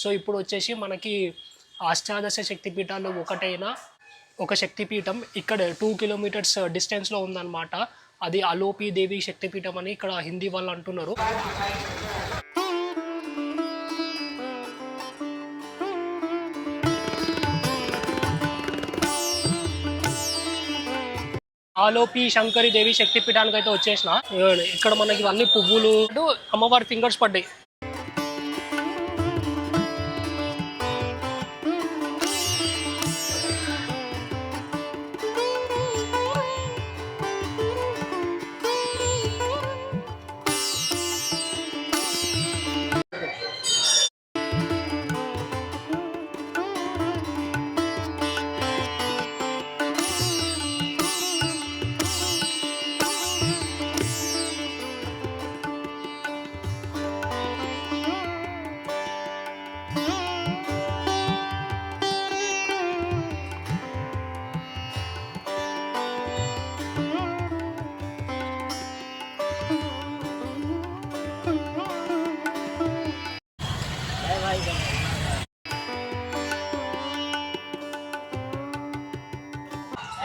So ఇప్పుడు వచ్చేసి మనకి అష్టాదశ శక్తిపీఠాలు ఒకటైన ఒక శక్తిపీఠం ఇక్కడ 2 కిలోమీటర్స్ డిస్టెన్స్లో ఉందన్నమాట. అది అలోపి దేవి శక్తిపీఠం అని ఇక్కడ హిందీ వాళ్ళు అంటున్నారు. ఆలోపి శంకరి దేవి శక్తిపీఠానికి అయితే వచ్చేసిన. ఇక్కడ మనకి ఇవన్నీ పువ్వులు అమ్మవారి ఫింగర్స్ పడ్డాయి.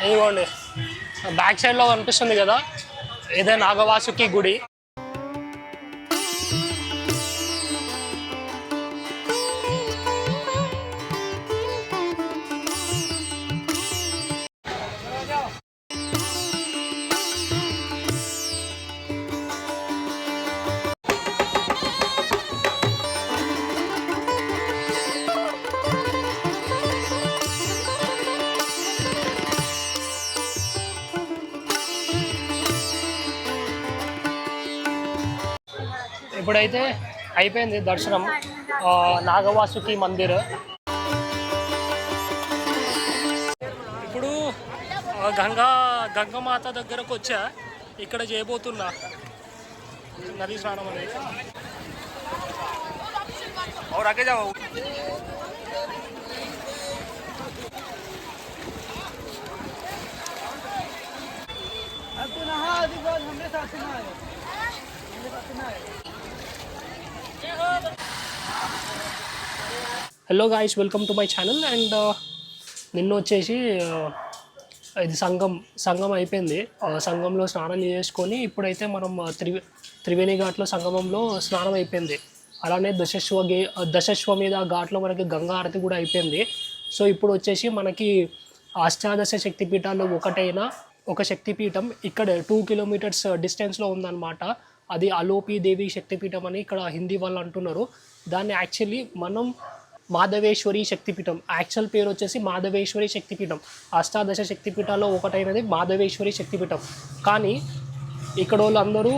ఇదిగోండి బ్యాక్ సైడ్లో కనిపిస్తుంది కదా, ఇదే నాగవాసుకి గుడి. ఇప్పుడైతే అయిపోయింది దర్శనం నాగవాసుకి మందిర్. ఇప్పుడు గంగమాత దగ్గరకు వచ్చా. ఇక్కడ చేయబోతున్నా నది స్నానం అనేది. Hello guys, welcome to my channel. And నిన్న వచ్చేసి ఇది సంగం అయిపోయింది. సంగంలో స్నానం చేసుకొని ఇప్పుడైతే మనం త్రివేణి ఘాట్లో సంగమంలో స్నానం అయిపోయింది. అలానే దశశ్వమేధ ఘాట్లో మనకి గంగా హారతి కూడా అయిపోయింది. సో ఇప్పుడు వచ్చేసి మనకి అష్టాదశ శక్తిపీఠాలు ఒకటైన ఒక శక్తిపీఠం ఇక్కడ 2 కిలోమీటర్స్ డిస్టెన్స్లో ఉందన్నమాట. అది అలోపి దేవి శక్తిపీఠం అని ఇక్కడ హిందీ వాళ్ళు అంటున్నారు. దాన్ని యాక్చువల్లీ మనం మాధవేశ్వరి శక్తిపీఠం, యాక్చువల్ పేరు వచ్చేసి మాధవేశ్వరి శక్తిపీఠం. అష్టాదశ శక్తిపీఠాల్లో ఒకటైనది మాధవేశ్వరి శక్తిపీఠం. కానీ ఇక్కడ వాళ్ళందరూ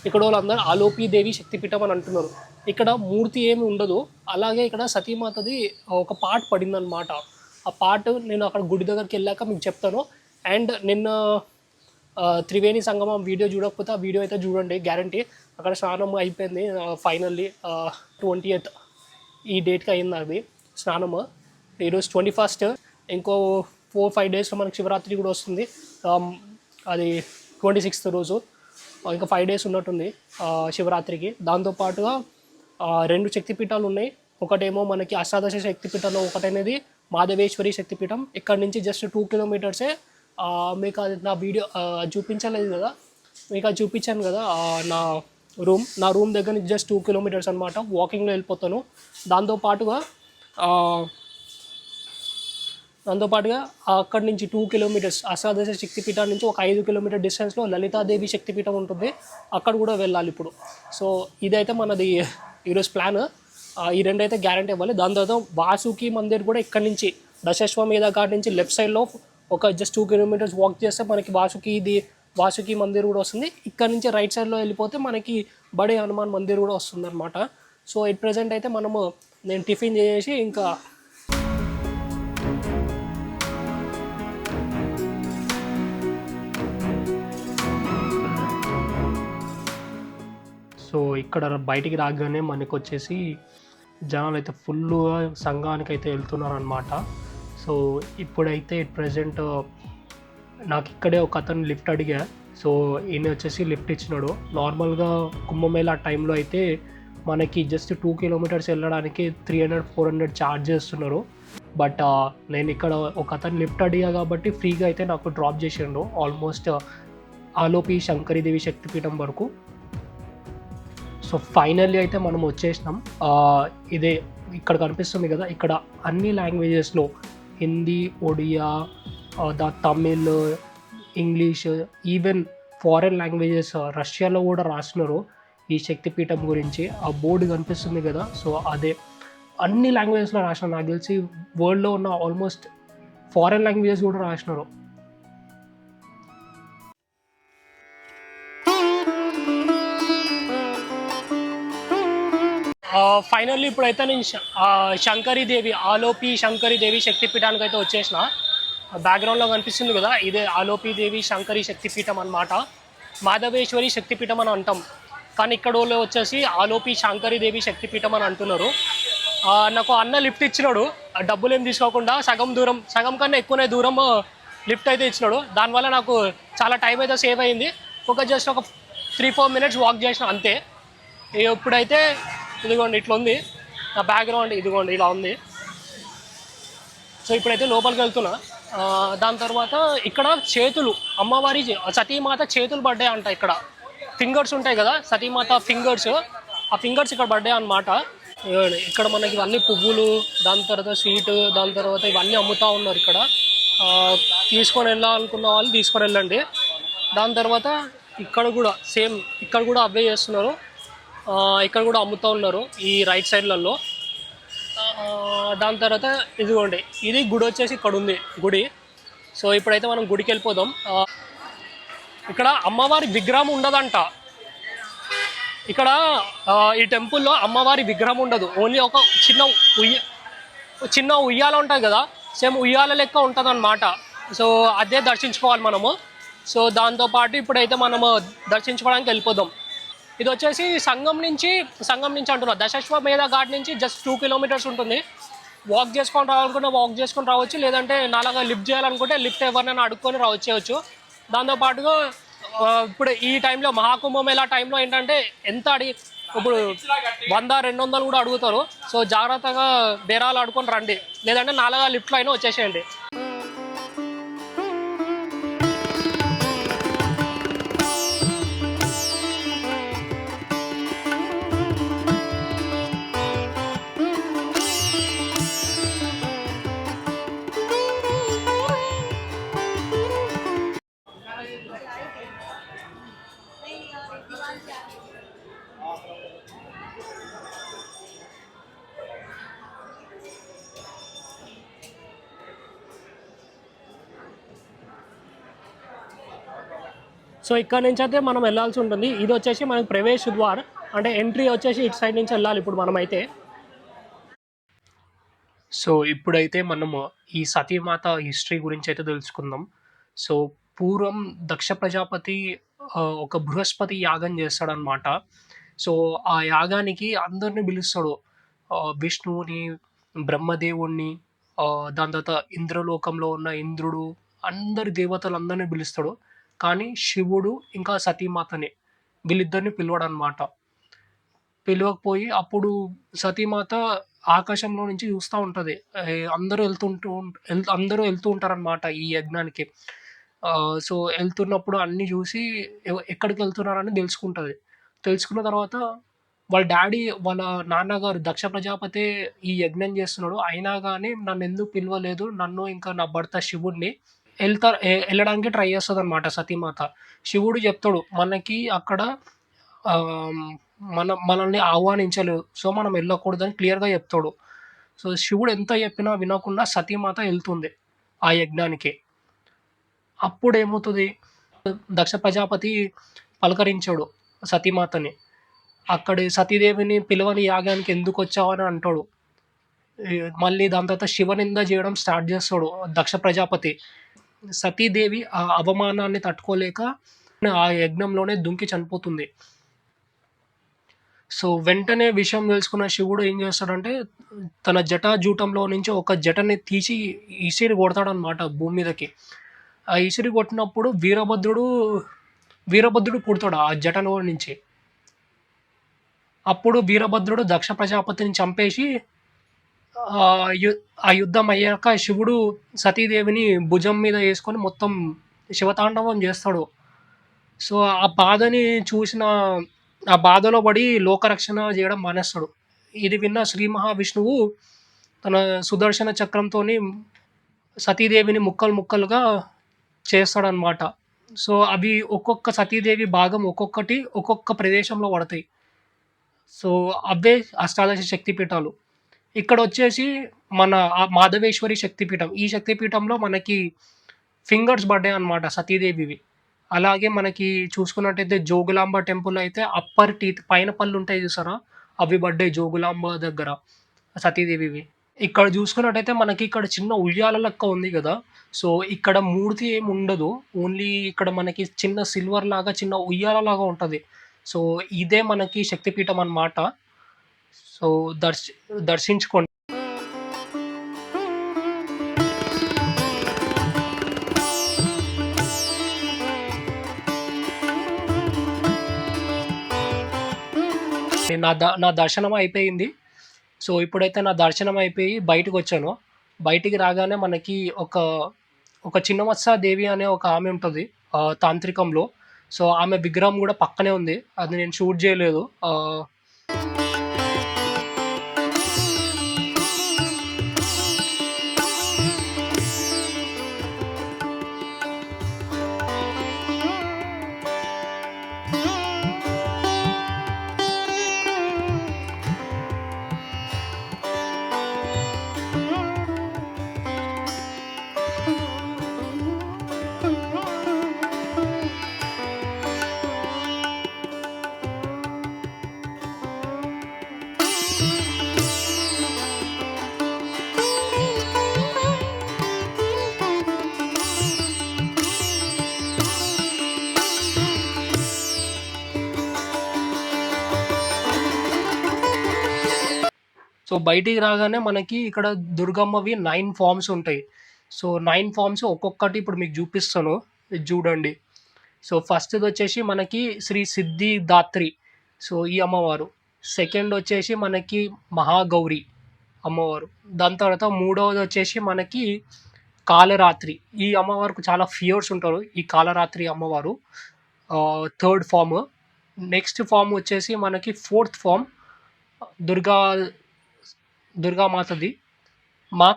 ఇక్కడ వాళ్ళందరూ అలోపి దేవి శక్తిపీఠం అని అంటున్నారు. ఇక్కడ మూర్తి ఏమి ఉండదు. అలాగే ఇక్కడ సతీమాతది ఒక పార్ట్ పడిందనమాట. ఆ పార్ట్ నేను అక్కడ గుడి దగ్గరికి వెళ్ళాక మీకు చెప్తాను. అండ్ నిన్న త్రివేణి సంగమం వీడియో చూడకపోతే ఆ వీడియో అయితే చూడండి, గ్యారంటీ. అక్కడ స్నానం అయిపోయింది ఫైనల్లీ. 28th ఈ డేట్కి అయింది అది స్నానము. ఈరోజు 21st, ఇంకో 4-5 డేస్లో మనకి శివరాత్రి కూడా వస్తుంది. అది 26th రోజు, ఇంకా 5 డేస్ ఉన్నట్టుంది శివరాత్రికి. దాంతోపాటుగా 2 శక్తిపీఠాలు ఉన్నాయి. ఒకటేమో మనకి అష్టాదశ శక్తిపీఠంలో ఒకటనేది మాధవేశ్వరి శక్తిపీఠం. ఇక్కడ నుంచి జస్ట్ 2 కిలోమీటర్సే. మీకు అది నా వీడియో చూపించలేదు కదా, మీకు అది చూపించాను కదా నా రూమ్ దగ్గర నుంచి జస్ట్ 2 కిలోమీటర్స్ అనమాట. వాకింగ్లో వెళ్ళిపోతాను. దాంతోపాటుగా అక్కడి నుంచి 2 కిలోమీటర్స్ అష్టాదశ శక్తిపీఠం నుంచి ఒక 5 కిలోమీటర్ డిస్టెన్స్లో లలితాదేవి శక్తిపీఠం ఉంటుంది. అక్కడ కూడా వెళ్ళాలి ఇప్పుడు. సో ఇదైతే మనది ఈరోజు ప్లాన్. ఈ రెండైతే గ్యారంటీ ఇవ్వాలి. దాని తర్వాత వాసుకి మందిర్ కూడా ఇక్కడ నుంచి దశశ్వమేధ ఘాట్ నుంచి లెఫ్ట్ సైడ్లో ఒక జస్ట్ 2 కిలోమీటర్స్ వాక్ చేస్తే మనకి వాసుకి మందిర్ కూడా వస్తుంది. ఇక్కడ నుంచి రైట్ సైడ్లో వెళ్ళిపోతే మనకి బడే హనుమాన్ మందిర్ కూడా వస్తుంది అనమాట. సో ఎట్ ప్రెజెంట్ అయితే నేను టిఫిన్ చేసి ఇంకా సో ఇక్కడ బయటికి రాగానే మనకు వచ్చేసి జనాలు అయితే ఫుల్గా సంఘానికి అయితే వెళ్తున్నారు అనమాట. సో ఇప్పుడైతే ప్రెజెంట్ నాకు ఇక్కడే ఒక అతను లిఫ్ట్ అడిగా. సో ఈయన వచ్చేసి లిఫ్ట్ ఇచ్చినాడు. నార్మల్గా కుంభమేళా టైంలో అయితే మనకి జస్ట్ 2 కిలోమీటర్స్ వెళ్ళడానికి 300-400 ఛార్జ్ చేస్తున్నారు. బట్ నేను ఇక్కడ ఒక అతను లిఫ్ట్ అడిగా కాబట్టి ఫ్రీగా అయితే నాకు డ్రాప్ చేసిండు ఆల్మోస్ట్ ఆలోపి శంకరీదేవి శక్తిపీఠం వరకు. సో ఫైనల్లీ అయితే మనం వచ్చేసినాం. ఇదే ఇక్కడ కనిపిస్తుంది కదా, ఇక్కడ అన్ని లాంగ్వేజెస్లో Hindi, Odia, Tamil, English, even foreign languages రష్యాలో కూడా రాసినారు ఈ శక్తిపీఠం గురించి. ఆ బోర్డు కనిపిస్తుంది కదా, సో అదే అన్ని లాంగ్వేజెస్లో రాసినారు. నాకు తెలిసి వరల్డ్లో ఉన్న ఆల్మోస్ట్ ఫారెన్ లాంగ్వేజెస్ కూడా రాసినారు. ఫైనల్లీ ఇప్పుడైతే నేను శంకరీదేవి ఆలోపి శంకరీదేవి శక్తిపీఠానికి అయితే వచ్చేసిన. బ్యాక్గ్రౌండ్లో కనిపిస్తుంది కదా, ఇదే ఆలోపిదేవి శంకరి శక్తిపీఠం అనమాట. మాధవేశ్వరి శక్తిపీఠం అని అంటాం, కానీ ఇక్కడ వాళ్ళు వచ్చేసి ఆలోపి శంకరీదేవి శక్తిపీఠం అని అంటున్నారు. నాకు అన్న లిఫ్ట్ ఇచ్చినాడు, డబ్బులు ఏం తీసుకోకుండా సగం కన్నా ఎక్కువనే దూరం లిఫ్ట్ అయితే ఇచ్చినాడు. దానివల్ల నాకు చాలా టైం అయితే సేవ్ అయింది. జస్ట్ ఒక 3-4 మినిట్స్ వాక్ చేసిన అంతే. ఇప్పుడైతే ఇదిగోండి ఇట్లా ఉంది నా బ్యాక్గ్రౌండ్, ఇదిగోండి ఇలా ఉంది. సో ఇప్పుడైతే లోపలికి వెళ్తున్నా. దాని తర్వాత ఇక్కడ చేతులు, అమ్మవారి సతీమాత చేతులు పడ్డాయి అంట. ఇక్కడ ఫింగర్స్ ఉంటాయి కదా, సతీమాత ఫింగర్స్, ఆ ఫింగర్స్ ఇక్కడ పడ్డాయి అన్నమాట. ఇక్కడ మనకి ఇవన్నీ పువ్వులు, దాని తర్వాత స్వీట్, దాని తర్వాత ఇవన్నీ అమ్ముతూ ఉన్నారు ఇక్కడ. తీసుకొని వెళ్ళాలనుకున్న వాళ్ళు తీసుకొని వెళ్ళండి. దాని తర్వాత ఇక్కడ కూడా సేమ్, ఇక్కడ కూడా అవే చేస్తున్నారు. ఇక్కడ కూడా అమ్ముతూ ఉన్నారు ఈ రైట్ సైడ్లలో. దాని తర్వాత ఇదిగోండి, ఇది గుడి వచ్చేసి ఇక్కడ ఉంది గుడి. సో ఇప్పుడైతే మనం గుడికి వెళ్ళిపోదాం. ఇక్కడ అమ్మవారి విగ్రహం ఉండదంట. ఇక్కడ ఈ టెంపుల్లో అమ్మవారి విగ్రహం ఉండదు, ఓన్లీ ఒక చిన్న ఉయ్యాల ఉంటుంది కదా, సేమ్ ఉయ్యాల లెక్క ఉంటుంది అన్నమాట. సో అదే దర్శించుకోవాలి మనము. సో దాంతోపాటు ఇప్పుడైతే మనము దర్శించుకోవడానికి వెళ్ళిపోదాం. ఇది వచ్చేసి సంగం నుంచి అంటున్నా, దశాశ్వమేధ ఘాట్ నుంచి జస్ట్ 2 కిలోమీటర్స్ ఉంటుంది. వాక్ చేసుకొని రావాలనుకుంటే వాక్ చేసుకొని రావచ్చు, లేదంటే నాలాగా లిఫ్ట్ చేయాలనుకుంటే లిఫ్ట్ ఎవరినైనా అడుక్కొని రావచ్చేయచ్చు. దాంతోపాటుగా ఇప్పుడు ఈ టైంలో మహాకుంభమేళా టైంలో ఏంటంటే ఇప్పుడు 100-200 కూడా అడుగుతారు. సో జాగ్రత్తగా బేరాలు ఆడుకొని రండి, లేదంటే నాలుగా లిఫ్ట్లో అయినా వచ్చేసేయండి. సో ఇక్కడ నుంచి అయితే మనం వెళ్ళాల్సి ఉంటుంది. ఇది వచ్చేసి మనకి ప్రవేశ ద్వార్, అంటే ఎంట్రీ వచ్చేసి ఇటు సైడ్ నుంచి వెళ్ళాలి ఇప్పుడు మనమైతే. సో ఇప్పుడైతే మనము ఈ సతీమాత హిస్టరీ గురించి అయితే తెలుసుకుందాం. సో పూర్వం దక్ష ప్రజాపతి ఒక బృహస్పతి యాగం చేస్తాడనమాట. సో ఆ యాగానికి అందరిని పిలుస్తాడు, విష్ణువుని, బ్రహ్మదేవుణ్ణి, దాని తర్వాత ఇంద్రలోకంలో ఉన్న ఇంద్రుడు, అందరి దేవతలందరినీ పిలుస్తాడు. కానీ శివుడు ఇంకా సతీమాతని వీళ్ళిద్దరిని పిలవడనమాట. పిలవకపోయి అప్పుడు సతీమాత ఆకాశంలో నుంచి చూస్తూ ఉంటుంది. అందరూ వెళ్తూ ఉంటారనమాట ఈ యజ్ఞానికి. సో వెళ్తున్నప్పుడు అన్నీ చూసి ఎక్కడికి వెళ్తున్నారని తెలుసుకుంటుంది. తెలుసుకున్న తర్వాత వాళ్ళ డాడీ, వాళ్ళ నాన్నగారు దక్ష ప్రజాపతి ఈ యజ్ఞం చేస్తున్నాడు, అయినా కానీ నన్ను ఎందుకు పిలవలేదు, నన్ను ఇంకా నా భర్త శివుడిని వెళ్ళడానికి ట్రై చేస్తుంది అనమాట సతీమాత. శివుడు చెప్తాడు మనకి అక్కడ మనల్ని ఆహ్వానించలేదు, సో మనం వెళ్ళకూడదని క్లియర్గా చెప్తాడు. సో శివుడు ఎంత చెప్పినా వినకుండా సతీమాత వెళ్తుంది ఆ యజ్ఞానికి. అప్పుడు ఏమవుతుంది, దక్ష ప్రజాపతి పలకరించాడు సతీమాతని. అక్కడి సతీదేవిని పిలవని యాగానికి ఎందుకు వచ్చావు అని అంటాడు. మళ్ళీ దాని తర్వాత శివనింద చేయడం స్టార్ట్ చేస్తాడు దక్ష ప్రజాపతి. సతీదేవి ఆ అవమానాన్ని తట్టుకోలేక ఆ యజ్ఞంలోనే దుంకి చనిపోతుంది. సో వెంటనే విషయం తెలుసుకున్న శివుడు ఏం చేస్తాడంటే తన జటాజూటంలో నుంచి ఒక జటని తీసి ఇసిరి కొడతాడనమాట భూమి మీదకి. ఆ ఇసిరి కొట్టినప్పుడు వీరభద్రుడు పుడతాడు ఆ జటలో నుంచి. అప్పుడు వీరభద్రుడు దక్ష ప్రజాపతిని చంపేసి ఆ యు ఆ యుద్ధం అయ్యాక శివుడు సతీదేవిని భుజం మీద యేసుకొని మొత్తం శివతాండవం జేస్తాడు. సో, ఆ బాధని చూసిన ఆ బాధలో పడి లోకరక్షణ జేయడం మానేస్తాడు. ఇది విన్న శ్రీ మహావిష్ణువు తన సుదర్శన చక్రంతోని సతీదేవిని ముక్కలు ముక్కలుగా చేస్తాడనమాట. సో, అవి ఒక్కొక్క సతీదేవి భాగం ఒక్కొక్కటి ఒక్కొక్క ప్రదేశంలో పడతాయి. సో, అవే అష్టాదశ శక్తిపీఠాలు. ఇక్కడొచ్చేసి మన మాధవేశ్వరి శక్తిపీఠం. ఈ శక్తిపీఠంలో మనకి ఫింగర్స్ పడ్డాయన్నమాట సతీదేవివి. అలాగే మనకి చూసుకున్నట్టయితే జోగులాంబ టెంపుల్ అయితే అప్పర్ టీత్ పైన పళ్ళుంటాయి చూసారా? అవి పడ్డాయి జోగులాంబ దగ్గర సతీదేవివి. ఇక్కడ చూసుకున్నట్టయితే మనకి ఇక్కడ చిన్న ఉయ్యాల లెక్క ఉంది గదా! సో, ఇక్కడ మూర్తి ఏముండదు. ఓన్లీ ఇక్కడ మనకి చిన్న సిల్వర్ లాగా చిన్న ఉయ్యాల లాగా ఉంటది. సో, ఇదే మనకి శక్తిపీఠం అన్నమాట. సో, దర్శించుకోండి. నా దర్శనం అయిపోయింది. సో, ఇప్పుడైతే నా దర్శనం అయిపోయి బయటకొచ్చాను. బయటికి రాగానే మనకి ఒక చిన్నమత్స దేవి అనే ఒక ఆమె ఉంటది తాంత్రికంలో. సో, ఆమె విగ్రహం గూడా పక్కనే ఉంది. అది నేను షూట్ జేయలేదు. సో, బయటికి రాగానే మనకి ఇక్కడ దుర్గమ్మవి 9 ఫార్మ్స్ ఉంటాయి. సో, 9 ఫార్మ్స్ ఒక్కొక్కటి ఇప్పుడు మీకు జూపిస్తాను. ఇది జూడండి. సో, ఫస్ట్‌దొచ్చేసి మనకి శ్రీ సిద్ధిదాత్రి. సో, ఈ అమ్మవారు. సెకండొచ్చేసి మనకి మహాగౌరి అమ్మవారు. దాని తర్వాత మూడవదొచ్చేసి మనకి కాలరాత్రి. ఈ అమ్మవారికి చాలా ఫియర్స్ ఉంటారు. ఈ కాలరాత్రి అమ్మవారు. Third form. నెక్స్ట్ ఫార్మ్ వచ్చేసి మనకి ఫోర్త్ ఫార్మ్ దుర్గా దుర్గామాతది. మా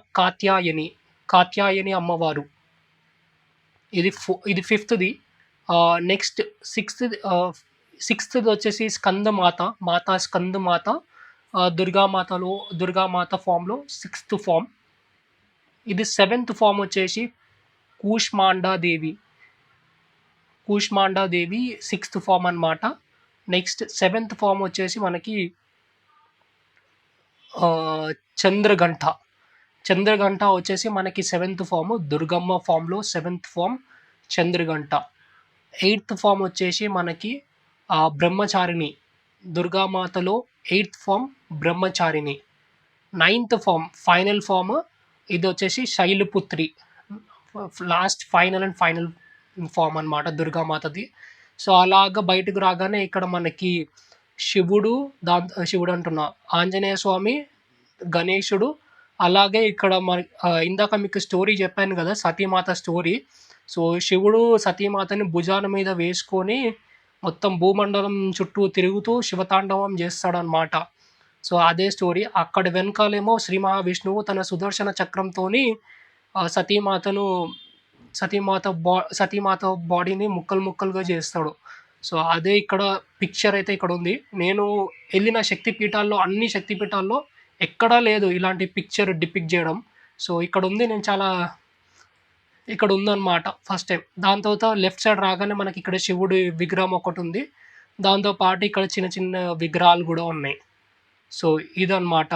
కాత్యాయని అమ్మవారు. ఇది ఫిఫ్త్‌ది. నెక్స్ట్ సిక్స్త్‌ది వచ్చేసి స్కందమాత. స్కందమాత. దుర్గామాత ఫామ్‌లో సిక్స్త్ ఫామ్. ఇది సెవెంత్ ఫామ్ వచ్చేసి కూష్మాండాదేవి సిక్స్త్ ఫామ్ అన్నమాట. నెక్స్ట్ సెవెంత్ ఫామ్ వచ్చేసి మనకి చంద్రఘంట వచ్చేసి మనకి సెవెంత్ ఫామ్. దుర్గమ్మ ఫామ్‌లో seventh form Chandraghanta. Eighth form వచ్చేసి మనకి బ్రహ్మచారిణి. దుర్గామాతలో eighth form Brahmacharini. Ninth form final form ఇది వచ్చేసి శైలపుత్రి. లాస్ట్ ఫైనల్ ఫామ్ అన్నమాట దుర్గామాతది. సో, అలాగా బయటకు రాగానే ఇక్కడ మనకి శివుడు అంటున్నా, ఆంజనేయ స్వామి, గణేశుడు, అలాగే ఇక్కడ ఇందాక మీకు స్టోరీ చెప్పాను కదా సతీమాత స్టోరీ. సో, శివుడు సతీమాతని భుజాన మీద వేసుకొని మొత్తం భూమండలం చుట్టూ తిరుగుతూ శివతాండవం చేస్తాడనమాట. సో, అదే స్టోరీ. అక్కడ వెనకాలేమో శ్రీ మహావిష్ణువు తన సుదర్శన చక్రంతోని సతీమాత బాడీని ముక్కలు ముక్కలుగా చేస్తాడు. సో, అదే ఇక్కడ పిక్చర్ అయితే ఇక్కడ ఉంది. నేను వెళ్ళిన శక్తిపీఠాల్లో అన్ని శక్తిపీఠాల్లో ఎక్కడా లేదు ఇలాంటి పిక్చర్ డిపిక్ట్ చేయడం. సో, ఇక్కడ ఉంది. ఇక్కడ ఉందన్నమాట ఫస్ట్ టైం. దాని తర్వాత లెఫ్ట్ సైడ్ రాగానే మనకి ఇక్కడ శివుడి విగ్రహం ఒకటి ఉంది. దాంతో పాటు ఇక్కడ చిన్న చిన్న విగ్రహాలు కూడా ఉన్నాయి. సో, ఇదన్నమాట.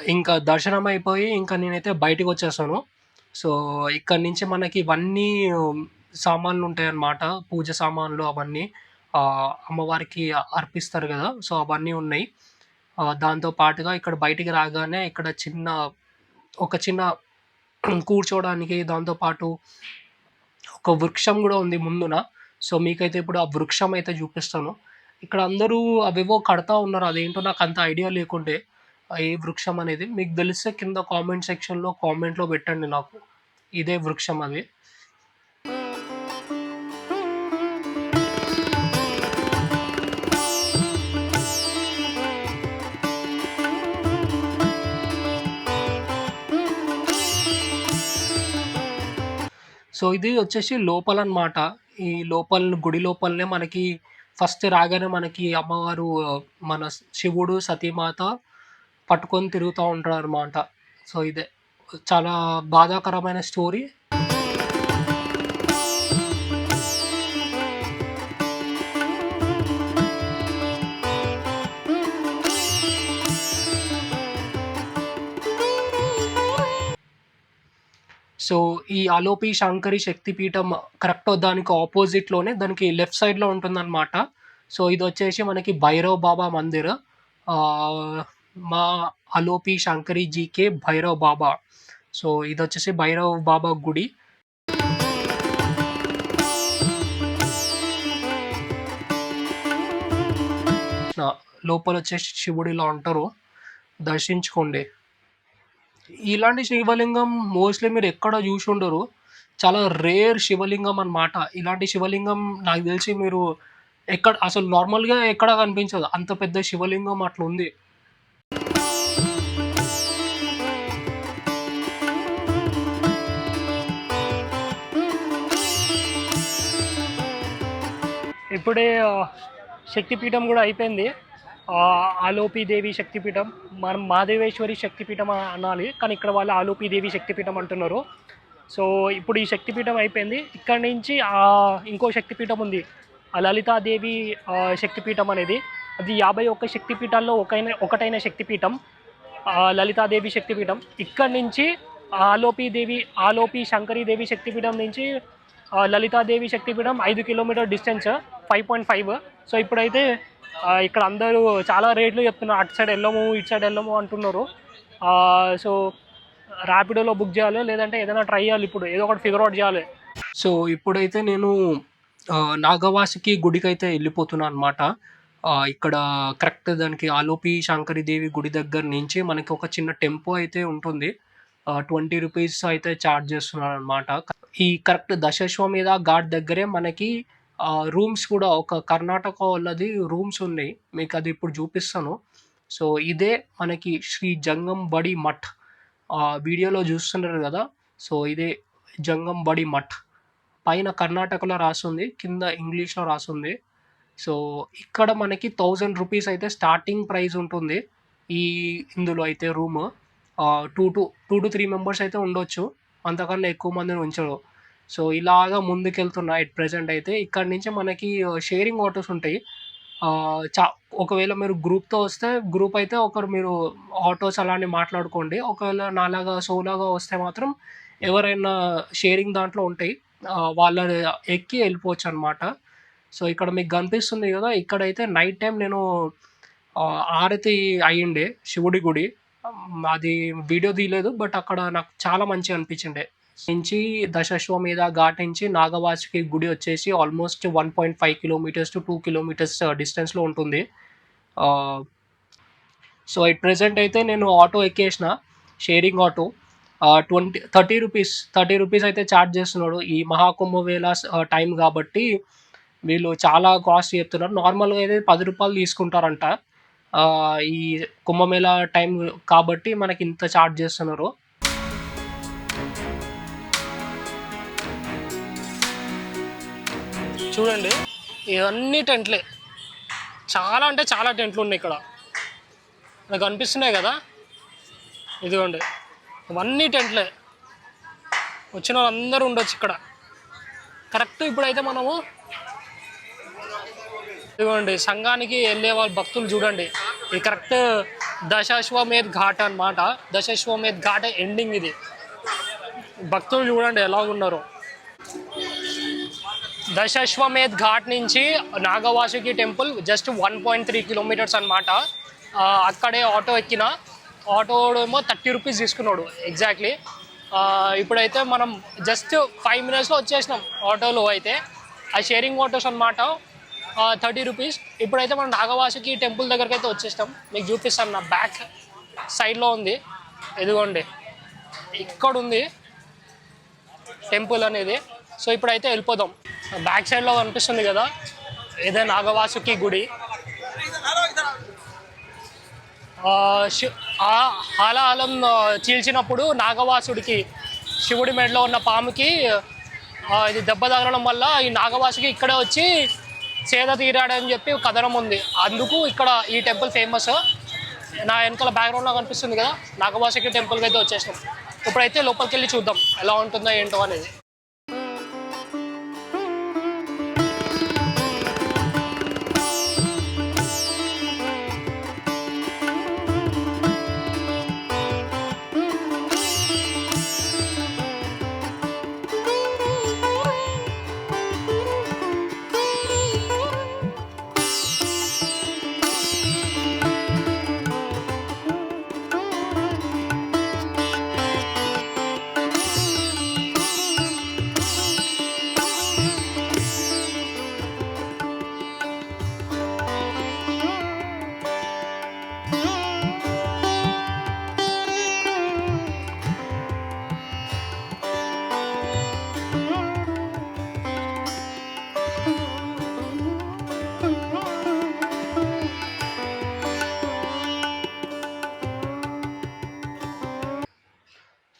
ఇంకా దర్శనం అయిపోయి ఇంకా నేనైతే బయటికి వచ్చేసాను. సో, ఇక్కడి నుంచి మనకి ఇవన్నీ సామాన్లు ఉంటాయన్నమాట. పూజ సామాన్లు అవన్నీ అమ్మవారికి అర్పిస్తారు గదా! సో, అవన్నీ ఉన్నాయి. దాంతో పాటుగా ఇక్కడ బయటికి రాగానే ఇక్కడ ఒక చిన్న కూర్చోవడానికి దాంతో పాటు ఒక వృక్షం గూడా ఉంది ముందున. సో, మీకైతే ఇప్పుడు ఆ వృక్షం అయితే చూపిస్తాను. ఇక్కడ అందరూ అవేవో కడతా ఉన్నారు. అదేంటో నాకంత ఐడియా లేకుండే. ఏ వృక్షం అనేది. మీకు తెలిస్తే కింద కామెంట్ సెక్షన్‌లో కామెంట్‌లో పెట్టండి నాకు. ఇదే వృక్షం అది. సో, ఇది వచ్చేసి లోపలనమాట. ఈ గుడి లోపలనే మనకి ఫస్ట్ రాగానే మనకి అమ్మవారు మన శివుడు, సతీమాత పట్టుకొని తిరుగుతా ఉంటారనమాట. సో, ఇదే చాలా బాధాకరమైన స్టోరీ. సో, ఈ అలోపి శంకరి శక్తిపీఠం కరెక్ట్ దానికి అపోజిట్‌లోనే దానికి లెఫ్ట్ సైడ్‌లో ఉంటుందనమాట. సో, ఇదొచ్చేసి మనకి భైరవ్ బాబా మందిర్. ఆహ్, మా అలోపి శంకరి జీకే భైరవ్ బాబా. సో, ఇదొచ్చేసి భైరవ్ బాబా గుడి. లోపలొచ్చేసి శివుడు ఇలా ఉంటారు. దర్శించుకోండి. ఇలాంటి శివలింగం మోస్ట్‌లీ మీరెక్కడ జూషుండరు. చాలా రేర్ శివలింగం అనమాట. ఇలాంటి శివలింగం నాకు దెలిసి మీరు అసలు నార్మల్‌గా ఎక్కడ కనిపించదు. అంత పెద్ద శివలింగం అట్లుంది. ఇప్పుడే శక్తిపీఠం గూడా అయిపోయింది. ఆలోపిదేవి శక్తిపీఠం. మనం మహాదేవేశ్వరి శక్తిపీఠం అనాలి. కానీ ఇక్కడ వాళ్ళు ఆలోపిదేవి శక్తిపీఠం అంటున్నారు. సో, ఇప్పుడు ఈ శక్తిపీఠం అయిపోయింది. ఇక్కడి నుంచి ఇంకో శక్తిపీఠం ఉంది. లలితాదేవి శక్తిపీఠం అనేది. అది 51 శక్తిపీఠాల్లో ఒకటైన శక్తిపీఠం. లలితాదేవి శక్తిపీఠం. ఇక్కడి నుంచి ఆలోపి శంకరీదేవి శక్తిపీఠం నుంచి లలితాదేవి శక్తిపీఠం 5 కిలోమీటర్ డిస్టెన్స్, 5.5. సో, ఇప్పుడైతే ఇక్కడ అందరూ చాలా రేట్లు చెప్తున్నారు. అటు సైడ్ వెళ్ళము, ఇటు సైడ్ వెళ్ళము అంటున్నారు. సో, ర్యాపిడోలో బుక్ చేయాలి, లేదంటే ఏదైనా ట్రై చేయాలి. ఇప్పుడు ఏదో ఒకటి ఫిగర్ అవుట్ చేయాలి. సో, ఇప్పుడైతే నేను నాగవాసుకి గుడికైతే వెళ్ళిపోతున్నాను అనమాట. ఇక్కడ కరెక్ట్ దానికి ఆలోపి శంకరీదేవి గుడి దగ్గర నుంచి మనకి ఒక చిన్న టెంపో అయితే ఉంటుంది. 20 రూపీస్ అయితే ఛార్జ్ చేస్తున్నారనమాట. ఈ కరెక్ట్ దశాశ్వమేధ ఘాట్ దగ్గరే మనకి రూమ్స్ కూడా ఒక కర్ణాటక వాళ్ళది రూమ్స్ ఉన్నాయి. మీకు అది ఇప్పుడు చూపిస్తాను. సో, ఇదే మనకి శ్రీ జంగం బడి మఠ్. వీడియోలో చూస్తున్నారు కదా! సో, ఇదే జంగం బడి మఠ్. పైన కర్ణాటకలో రాసుంది. కింద ఇంగ్లీష్‌లో రాసుంది. సో, ఇక్కడ మనకి 1000 రూపీస్ అయితే స్టార్టింగ్ ప్రైస్ ఉంటుంది. ఇందులో అయితే రూము 2-3 మెంబర్స్ అయితే ఉండొచ్చు. అంతకన్నా ఎక్కువ మందిని ఉంచరు. సో, ఇలాగా ముందుకెళ్తున్నా ఎట్ ప్రెజెంట్ అయితే. ఇక్కడి నుంచి మనకి షేరింగ్ ఆటోస్ ఉంటాయి. ఒకవేళ మీరు గ్రూప్‌తో వస్తే గ్రూప్ అయితే మీరు ఆటోస్ అలాంటివి మాట్లాడుకోండి. ఒకవేళ నాలాగా సోలోగా వస్తే మాత్రం ఎవరైనా షేరింగ్ దాంట్లో ఉంటాయి. వాళ్ళని ఎక్కి వెళ్ళిపోవచ్చనమాట. సో, ఇక్కడ మీకు కనిపిస్తుంది కదా! ఇక్కడైతే నైట్ టైమ్ నేను ఆరతి అయ్యిండే శివుడి గుడి. అది వీడియో తీయలేదు. బట్ అక్కడ నాకు చాలా మంచిగా అనిపించిండే. నుంచి దశాశ్వమేధ ఘాట్ నుంచి నాగవాసుకి గుడి వచ్చేసి ఆల్మోస్ట్ 1.5 కిలోమీటర్స్ టు 2 కిలోమీటర్స్ డిస్టెన్స్‌లో ఉంటుంది. సో, ఎట్ ప్రెజెంట్ అయితే నేను ఆటో ఎక్కేసిన. షేరింగ్ ఆటో 30 రూపీస్ అయితే ఛార్జ్ చేస్తున్నాడు. ఈ మహాకుంభమేళా టైం కాబట్టి వీళ్ళు చాలా కాస్ట్ చెప్తున్నారు. నార్మల్‌గా అయితే రూ. 10 తీసుకుంటారంట. ఈ కుంభమేళా టైం కాబట్టి మనకి ఇంత ఛార్జ్ చేస్తున్నారు. చూడండి, ఇవన్నీ టెంట్లే. చాలా అంటే చాలా టెంట్లు ఉన్నాయి ఇక్కడ. నాకు కనిపిస్తున్నాయి కదా, ఇదిగోండి, ఇవన్నీ టెంట్లే. వచ్చిన వాళ్ళందరూ ఉండొచ్చు ఇక్కడ. కరెక్ట్ ఇప్పుడైతే మనము ఇదిగోండి సంఘానికి వెళ్ళే వాళ్ళ భక్తులు చూడండి. ఇది కరెక్ట్ దశాశ్వమేధ్ ఘాట్ అన్నమాట. దశాశ్వమేధ్ ఘాట్ ఎండింగ్ ఇది. భక్తులు చూడండి ఎలా ఉన్నారో. దశాశ్వమేధ్ ఘాట్ నుంచి నాగవాసుకి టెంపుల్ జస్ట్ 1.3 కిలోమీటర్స్ అనమాట. అక్కడే ఆటో ఎక్కిన. ఆటో ఏమో 30 రూపీస్ తీసుకున్నాడు ఎగ్జాక్ట్లీ. ఇప్పుడైతే మనం జస్ట్ 5 మినిట్స్లో వచ్చేసినాం ఆటోలో అయితే. ఆ షేరింగ్ ఆటోస్ అనమాట, 30 రూపీస్. ఇప్పుడైతే మనం నాగవాసుకి టెంపుల్ దగ్గరికి అయితే వచ్చేసినాం. మీకు చూపిస్తాను, నా బ్యాక్ సైడ్లో ఉంది, ఎదుగోండి ఇక్కడ ఉంది టెంపుల్ అనేది. సో ఇప్పుడైతే వెళ్ళిపోదాం. బ్యాక్ సైడ్లో కనిపిస్తుంది కదా, ఇదే నాగవాసుకి గుడి. హాలాహలం చీల్చినప్పుడు నాగవాసుడికి, శివుడి మెడలో ఉన్న పాముకి ఇది దెబ్బ తగలడం వల్ల ఈ నాగవాసుకి ఇక్కడే వచ్చి సేద తీరాడని చెప్పి కథనం ఉంది. అందుకు ఇక్కడ ఈ టెంపుల్ ఫేమస్. నా వెనకాల బ్యాక్గ్రౌండ్లో కనిపిస్తుంది కదా, నాగవాసుకి టెంపుల్కి అయితే వచ్చేసినాం. ఇప్పుడైతే లోపలికి వెళ్ళి చూద్దాం ఎలా ఉంటుందో ఏంటో అనేది.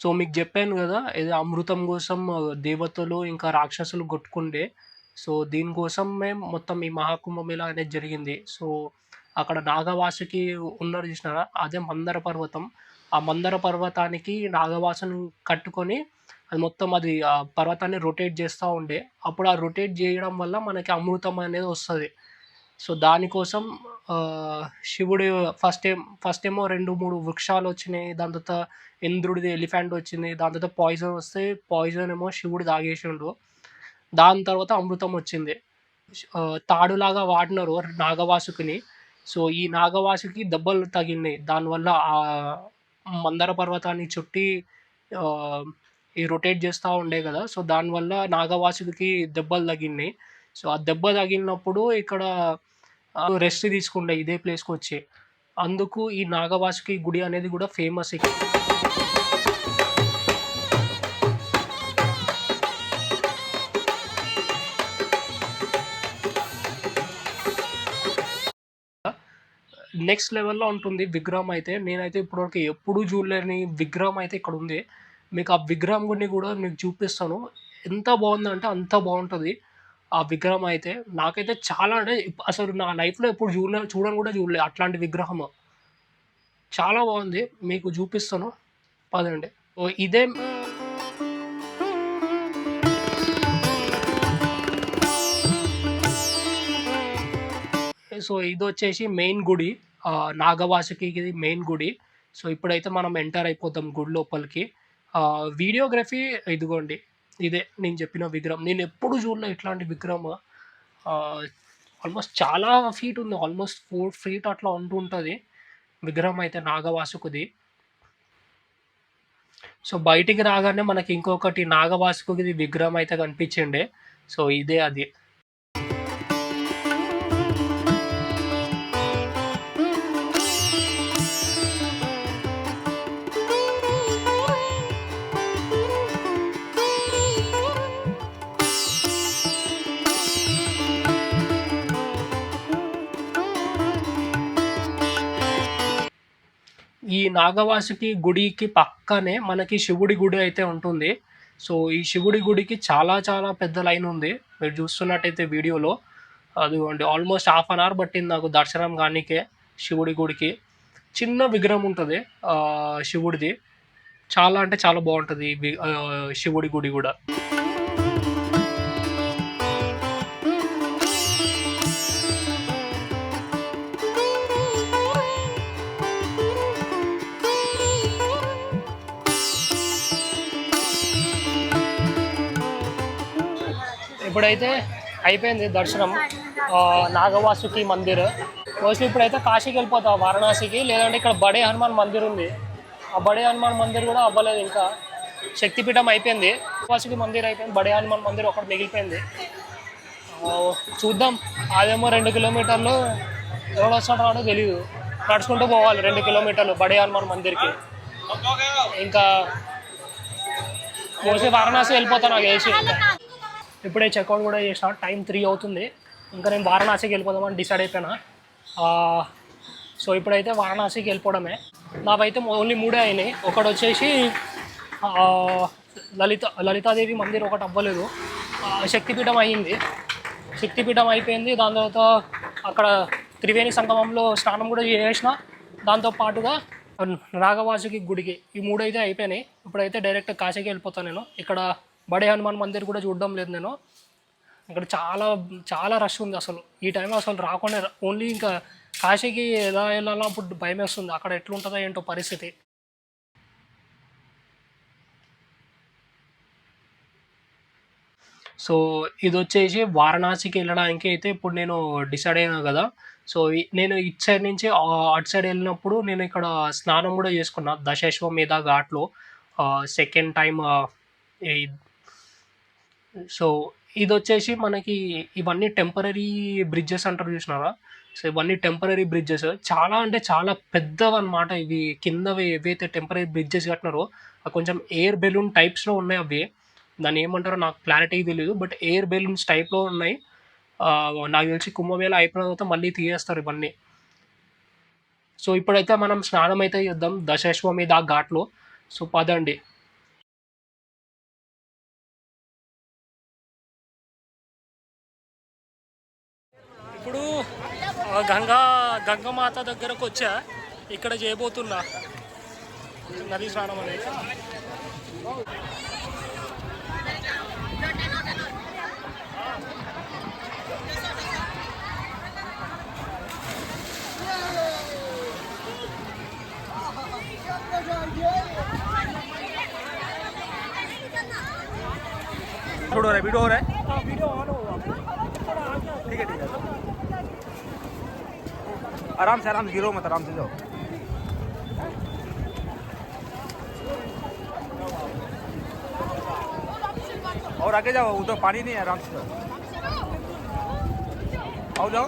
సో మీకు చెప్పాను కదా, ఇది అమృతం కోసం దేవతలు ఇంకా రాక్షసులు కొట్టుకుండే. సో దీనికోసమే మొత్తం ఈ మహాకుంభమేళ అనేది జరిగింది. సో అక్కడ నాగవాసుకి ఉన్నారు చూసినారా, అదే మందర పర్వతం. ఆ మందర పర్వతానికి నాగవాసుని కట్టుకొని అది మొత్తం అది ఆ పర్వతాన్ని రొటేట్ చేస్తూ ఉండే. అప్పుడు ఆ రొటేట్ చేయడం వల్ల మనకి అమృతం అనేది వస్తుంది. సో దానికోసం శివుడు ఫస్ట్ ఏమో 2-3 వృక్షాలు వచ్చినాయి. దాని తర్వాత ఇంద్రుడిది ఎలిఫెంట్ వచ్చింది. దాని తర్వాత పాయిజన్ వస్తే పాయిజన్ ఏమో శివుడు తాగేసిండు. దాని తర్వాత అమృతం వచ్చింది. తాడులాగా వాడినారు నాగవాసుకిని. సో ఈ నాగవాసుకి దెబ్బలు తగిలినాయి. దానివల్ల ఆ మందర పర్వతాన్ని చుట్టి ఈ రొటేట్ చేస్తూ ఉండే కదా, సో దానివల్ల నాగవాసుకి దెబ్బలు తగిలినాయి. సో ఆ దెబ్బ తగిలినప్పుడు ఇక్కడ రెస్ట్ తీసుకుండే ఇదే ప్లేస్కి వచ్చి. అందుకు ఈ నాగవాసుకి గుడి అనేది కూడా ఫేమస్ ఇక్కడ. నెక్స్ట్ లెవెల్లో ఉంటుంది విగ్రహం అయితే. నేనైతే ఇప్పటివరకు ఎప్పుడూ చూడలేని విగ్రహం అయితే ఇక్కడ ఉంది. మీకు ఆ విగ్రహం గుడిని కూడా మీకు చూపిస్తాను. ఎంత బాగుందంటే అంత బాగుంటుంది ఆ విగ్రహం అయితే. నాకైతే చాలా అంటే అసలు నా లైఫ్లో ఎప్పుడు చూడని కూడా చూడలేదు అట్లాంటి విగ్రహం. చాలా బాగుంది, మీకు చూపిస్తాను పదండి. ఓ ఇదే సో ఇది వచ్చేసి మెయిన్ గుడి, నాగవాసుకి ఇది మెయిన్ గుడి. సో ఇప్పుడైతే మనం ఎంటర్ అయిపోతాం గుడి లోపలికి. వీడియోగ్రఫీ ఇదిగోండి, ఇదే నేను చెప్పిన విగ్రహం. నేను ఎప్పుడు చూడలే ఇట్లాంటి విగ్రహం. ఆల్మోస్ట్ చాలా ఫీట్ ఉంది, ఆల్మోస్ట్ 4 ఫీట్ అట్లా ఉంటుంటుంది విగ్రహం అయితే నాగవాసుకుది. సో బయటికి రాగానే మనకి ఇంకొకటి నాగవాసుకుది విగ్రహం అయితే కనిపించిండే. సో ఇదే అది. ఈ నాగవాసుకి గుడికి పక్కనే మనకి శివుడి గుడి అయితే ఉంటుంది. సో ఈ శివుడి గుడికి చాలా చాలా పెద్ద లైన్ ఉంది, మీరు చూస్తున్నట్టయితే వీడియోలో. అదిగోండి ఆల్మోస్ట్ హాఫ్ అన్ అవర్ పట్టింది నాకు దర్శనం కానీకే శివుడి గుడికి. చిన్న విగ్రహం ఉంటుంది శివుడిది. చాలా అంటే చాలా బాగుంటుంది శివుడి గుడి కూడా. ఇప్పుడైతే అయిపోయింది దర్శనం. నాగవాసుకి మందిర్. మోస్ట్లీ ఇప్పుడైతే కాశీకి వెళ్ళిపోతా, వారణాసికి. లేదంటే ఇక్కడ బడే హనుమాన్ మందిర్ ఉంది, ఆ బడే హనుమాన్ మందిర్ కూడా అవ్వలేదు ఇంకా. శక్తిపీఠం అయిపోయింది, వాసుకి మందిర్ అయిపోయింది, బడే హనుమాన్ మందిర్ ఒకటి మిగిలిపోయింది. చూద్దాం. అదేమో 2 కిలోమీటర్లు, ఎవడు వస్తాడో రాడో తెలియదు. నడుచుకుంటూ పోవాలి 2 కిలోమీటర్లు బడే హనుమాన్ మందిర్కి. ఇంకా మోస్ట్లీ వారణాసి వెళ్ళిపోతాను నాకు తెలిసి. ఇప్పుడే చెక్అవుట్ కూడా చేసిన, టైం 3 అవుతుంది. ఇంకా నేను వారణాసికి వెళ్ళిపోదామని డిసైడ్ అయిపోయినా. సో ఇప్పుడైతే వారణాసికి వెళ్ళిపోవడమే. నావైతే ఓన్లీ 3 అయినాయి. ఒకటి వచ్చేసి లలితాదేవి మందిర్ ఒకటి అవ్వలేదు. శక్తిపీఠం అయ్యింది, శక్తిపీఠం అయిపోయింది. దాని తర్వాత అక్కడ త్రివేణి సంగమంలో స్నానం కూడా చేసిన. దాంతోపాటుగా నాగవాసుకి గుడికి, ఈ 3 అయితే అయిపోయినాయి. ఇప్పుడైతే డైరెక్ట్ కాశీకి వెళ్ళిపోతాను నేను. ఇక్కడ బడే హనుమాన్ మందిర్ కూడా చూడడం లేదు నేను. ఇక్కడ చాలా చాలా రష్ ఉంది అసలు. ఈ టైంలో అసలు రాకుండా ఓన్లీ ఇంకా కాశీకి ఎలా వెళ్ళాలో అప్పుడు భయం వేస్తుంది, అక్కడ ఎట్లుంటుందో ఏంటో పరిస్థితి. సో ఇది వచ్చేసి వారణాసికి వెళ్ళడానికి అయితే ఇప్పుడు నేను డిసైడ్ అయినా కదా. సో నేను ఇటు సైడ్ నుంచి అటు సైడ్ వెళ్ళినప్పుడు నేను ఇక్కడ స్నానం కూడా చేసుకున్నా దశాశ్వమేధ ఘాట్లో సెకండ్ టైం. సో ఇది వచ్చేసి మనకి ఇవన్నీ టెంపరీ బ్రిడ్జెస్ అంటారు చూసినారా. సో ఇవన్నీ టెంపరీ బ్రిడ్జెస్, చాలా అంటే చాలా పెద్దవి అనమాట. ఇవి కిందవి ఏవైతే టెంపరీ బ్రిడ్జెస్ కట్టినారో కొంచెం ఎయిర్ బెలూన్ టైప్స్లో ఉన్నాయి అవి. దాన్ని ఏమంటారో నాకు క్లారిటీ తెలియదు, బట్ ఎయిర్ బెలూన్స్ టైప్లో ఉన్నాయి. నాకు తెలిసి కుంభమేళ అయిపోయిన తర్వాత మళ్ళీ తీయేస్తారు ఇవన్నీ. సో ఇప్పుడైతే మనం స్నానం అయితే చేద్దాం దశాశ్వమేధ ఘాట్లో. సో పదండి. ఇప్పుడు గంగమాత దగ్గరకు వచ్చా, ఇక్కడ చేయబోతున్నా నది స్నానం అనేది. वीडियो हो रहा है वीडियो ऑन होगा, ठीक है आराम से गिरो मत, आराम से जाओ. और आगे जाओ, उधर पानी नहीं है, आराम से जाओ. आओ जाओ,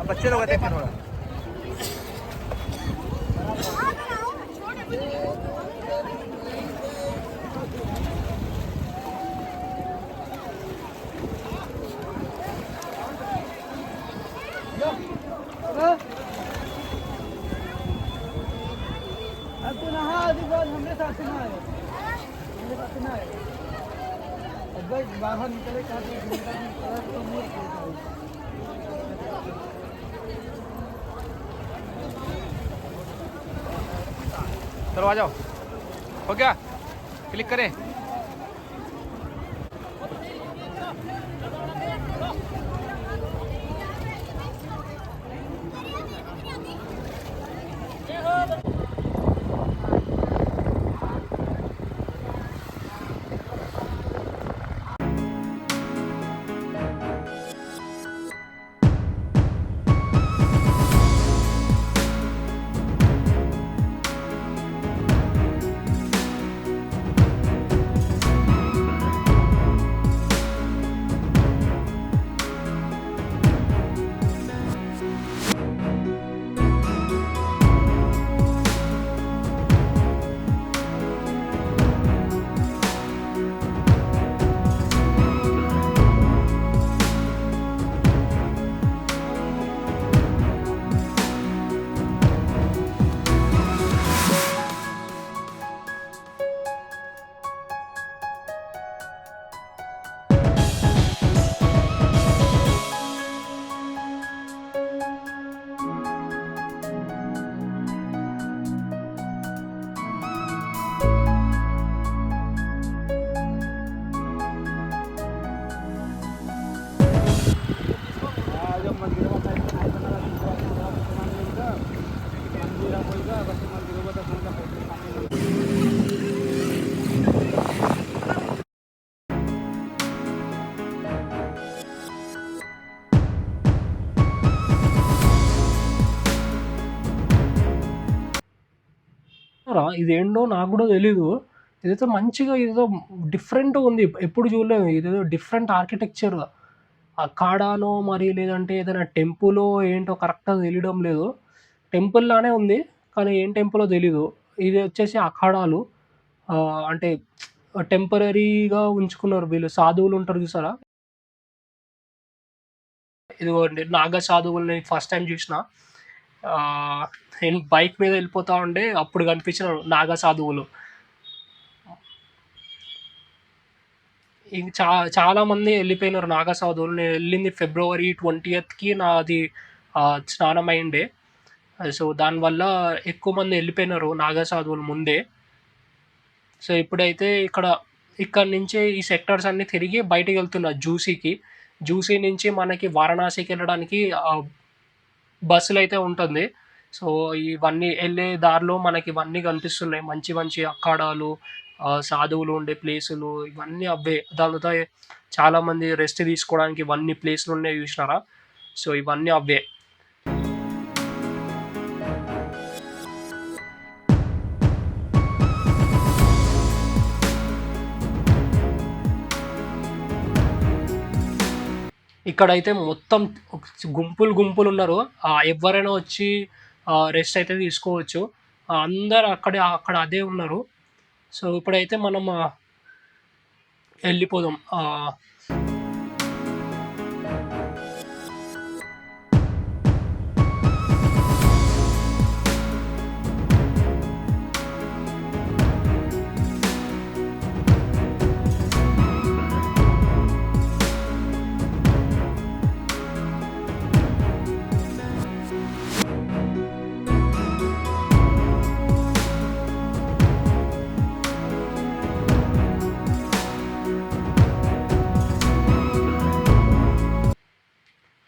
अब बच्चे लोग देखते थोड़ा. अब तो नहा बात हमने साथ में आए, हमने साथ में आए. अब भाई बाहर निकले चलो आ जाओ. हो गया, क्लिक करें. చూసారా ఇదేంటో నాకు కూడా తెలీదు. ఇదైతే మంచిగా ఏదో డిఫరెంట్‌గా ఉంది. ఎప్పుడు చూడలేదు. ఇదేదో డిఫరెంట్ ఆర్కిటెక్చర్. అఖాడానో మరి లేదంటే ఏదైనా టెంపులో ఏంటో కరెక్ట్‌గా తెలియడం లేదు. టెంపుల్ లానే ఉంది. కానీ ఏం టెంపులో తెలీదు. ఇది వచ్చేసి అఖాడాలు. అంటే టెంపరరీగా ఉంచుకున్నారు వీళ్ళు. సాధువులు ఉంటారు చూసారా? ఇదిగోండి నాగా సాధువుల్ని ఫస్ట్ టైమ్ చూసిన. ఆహ్, నేను బైక్ మీద వెళ్ళిపోతా ఉంటే అప్పుడు కనిపించినారు నాగా సాధువులు. ఇంక చాలామంది వెళ్ళిపోయినారు నాగా సాధువులు. నేను వెళ్ళింది ఫిబ్రవరి 20కి నాది స్నానం అయిండే. సో దానివల్ల ఎక్కువ మంది వెళ్ళిపోయినారు నాగా సాధువులు ముందే. సో ఇప్పుడైతే ఇక్కడ నుంచే ఈ సెక్టార్స్ అన్నీ తిరిగి బయటికి వెళ్తున్నా జూసీకి. జూసీ నుంచి మనకి వారణాసికి వెళ్ళడానికి బస్సులు అయితే ఉంటుంది. సో ఇవన్నీ వెళ్ళే దారిలో మనకి ఇవన్నీ కనిపిస్తున్నాయి. మంచి మంచి అఖాడాలు, సాధువులు ఉండే ప్లేసులు ఇవన్నీ అవే. దాని తర్వాత చాలామంది రెస్ట్ తీసుకోవడానికి ఇవన్నీ ప్లేసులు ఉన్నాయి చూసినారా? సో ఇవన్నీ అవే. ఇక్కడైతే మొత్తం గుంపులు ఉన్నారు. ఎవ్వరైనా వచ్చి రెస్ట్ అయితే తీసుకోవచ్చు. అందరూ అక్కడ అదే ఉన్నారు. సో ఇప్పుడైతే మనం వెళ్ళిపోదాం.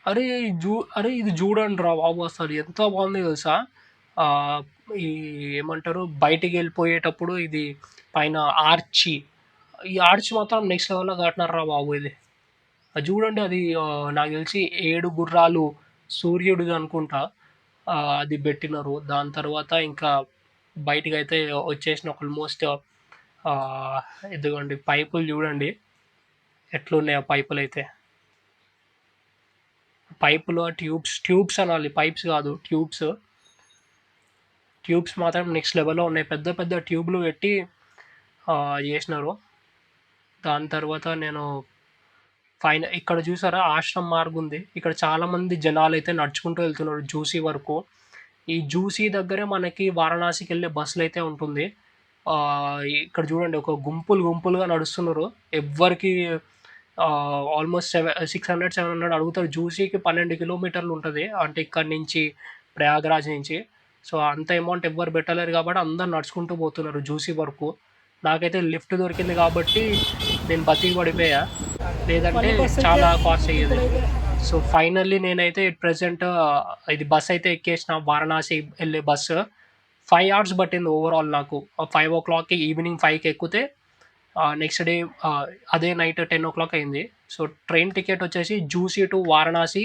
అరే ఇది చూడండిరా బాబు! అసలు ఎంత బాగుందో తెలుసా? ఆహ్, ఈ ఏమంటారు బయటికి వెళ్ళిపోయేటప్పుడు ఇది పైన ఆర్చి. ఈ ఆర్చ్ మాత్రం నెక్స్ట్ లెవెల్‌లో కట్టినారురా బాబు ఇది. అది చూడండి అది నాకు తెలిసి 7 గుర్రాలు సూర్యుడిది అనుకుంటా. అది పెట్టినారు. దాని తర్వాత ఇంకా బయటికైతే వచ్చేసిన ఆల్మోస్ట్ ఆహ్, ఇదిగోండి పైపులు చూడండి ఎట్లున్నాయో పైపులైతే. పైపులు ట్యూబ్స్ అనాలి. పైప్స్ కాదు ట్యూబ్స్. ట్యూబ్స్ మాత్రం నెక్స్ట్ లెవెల్‌లో ఉన్నాయి. పెద్ద పెద్ద ట్యూబ్‌లు పెట్టి చేసినారు. దాని తర్వాత నేను ఇక్కడ చూసారా ఆశ్రమ్ మార్గ్ ఉంది. ఇక్కడ చాలామంది జనాలైతే నడుచుకుంటూ వెళ్తున్నారు జూసీ వరకు. ఈ జూసీ దగ్గరే మనకి వారణాసికి వెళ్ళే బస్సులైతే ఉంటుంది. ఇక్కడ చూడండి ఒక గుంపులుగా నడుస్తున్నారు. ఎవ్వరికి ఆల్మోస్ట్ 600, 700 అడుగుతారు. జూసీకి 12 కిలోమీటర్లు ఉంటుంది. అంటే ఇక్కడి నుంచి ప్రయాగ్రాజ్ నుంచి. సో అంత అమౌంట్ ఎవ్వరు పెట్టలేరు కాబట్టి అందరు నడుచుకుంటూ పోతున్నారు జూసీ వరకు. నాకైతే లిఫ్ట్ దొరికింది కాబట్టి నేను బతికి పడిపోయా. లేదంటే చాలా కాస్ట్ అయ్యేది. సో ఫైనల్లీ నేనైతే ప్రెజెంట్ ఇది బస్ అయితే ఎక్కేసిన. వారణాసి వెళ్ళే బస్సు 5 అవర్స్ పట్టింది ఓవరాల్ నాకు. 5 o'clockకి ఈవినింగ్ 5కి ఎక్కితే నెక్స్ట్ డే అదే నైట్ 10 o'clock అయింది. సో ట్రైన్ టికెట్ వచ్చేసి జూసీ టు వారణాసి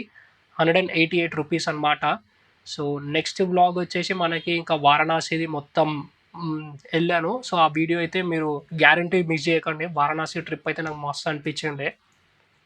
188 రూపీస్ అనమాట. సో నెక్స్ట్ వ్లాగ్ వచ్చేసి మనకి ఇంకా వారణాసిది మొత్తం వెళ్ళాను. సో ఆ వీడియో అయితే మీరు గ్యారంటీ మిస్ చేయకండి. వారణాసి ట్రిప్ అయితే నాకు మస్తు అనిపించింది.